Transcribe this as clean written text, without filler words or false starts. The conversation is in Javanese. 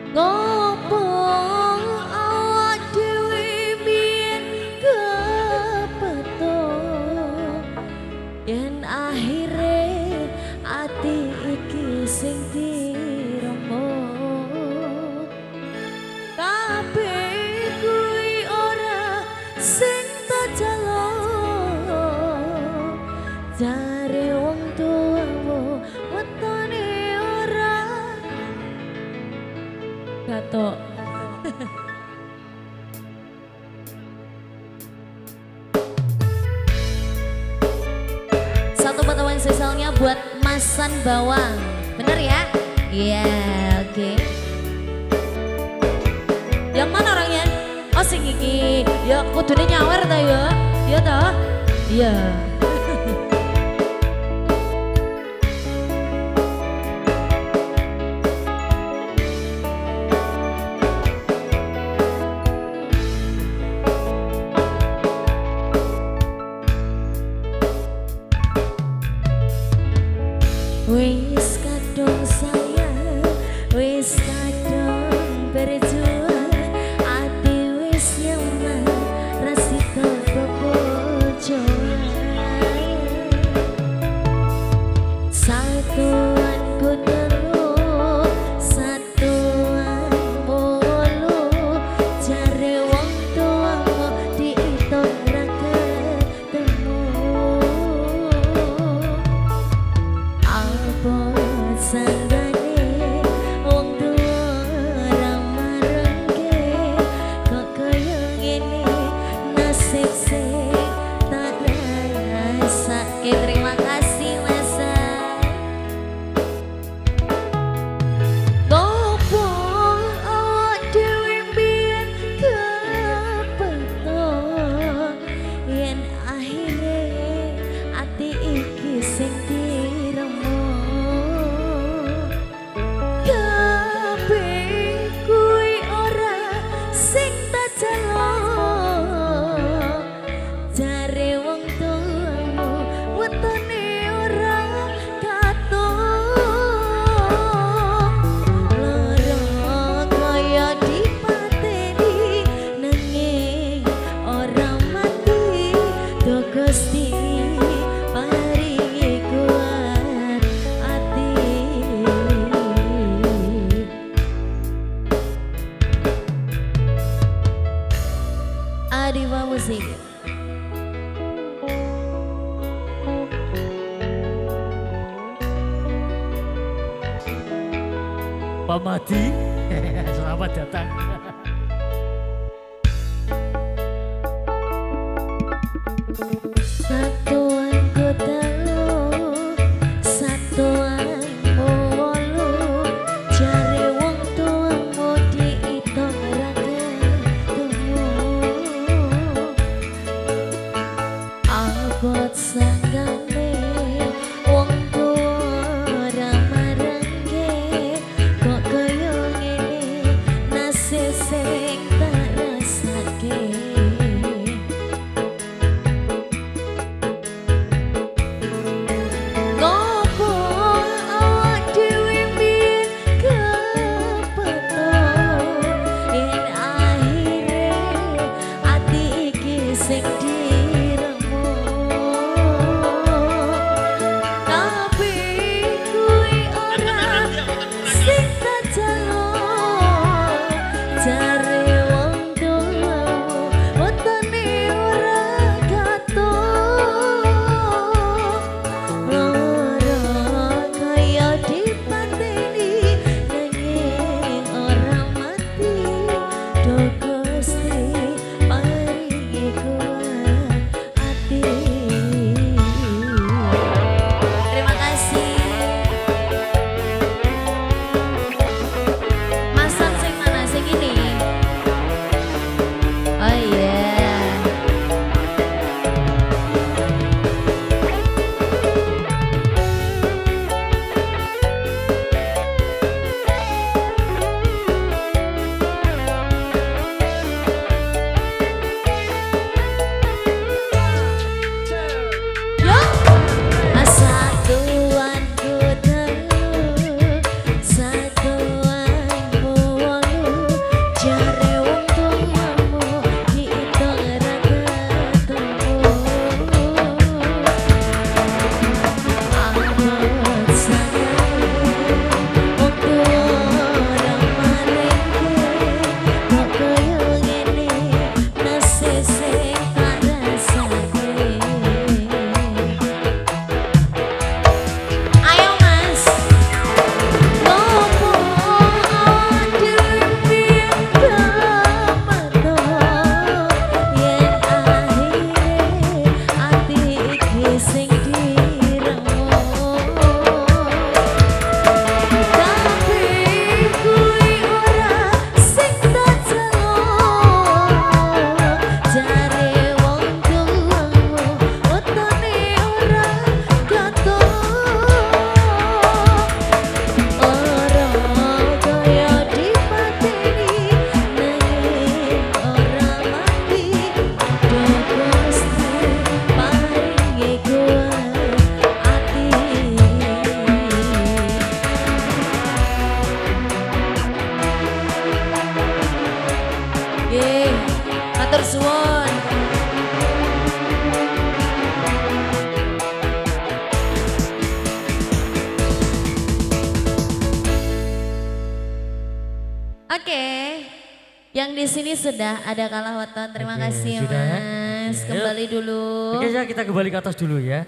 Ngopo awak dhewe biyen kepetuk yen akhire ati iki sing diremuk kabeh kuwi ora sing tak jaluk jare wong tuamu wetone ora katok. Satu potongan spesialnya buat Masan Bawang, bener ya? Iya, oke. Yang mana orangnya? Oh sing iki, ya kudune nyawer ta ya? Iya toh? Iya. Wis kadung sayang, wis kadung berjuang, ati wis nyaman, rasita kepojoan. Satuan ku telu, satuan bolu, jare wong tuamu diitung ra ketemu. Apa sanggane wong tuwa ra marengke kok kaya ngene nasib sing tak rasake. Terima kasih Masan. Ngopo awak dhewe biyen kepetuk yen akhire ati iki sing diremuk kabeh kuwi ora sing tak jaluk jare wong tuamu wetone ora katok lara kaya dipateni nanging ora mati do Gusti paringi kuat ati. Adiwa Musik. Pak Madi, selamat datang. Satuan ku telu, satuan bolu, jare wong tuamu diitung ra ketemu. Abot sanggane wong tuwa ra marengke kok kaya ngene nasib Yeay, matur suwun. Oke, yang di sini sudah ada kalah weton. Terima Oke, kasih sudah ya. Mas. Oke, Kembali dulu. Oke ya kita kembali ke atas dulu ya.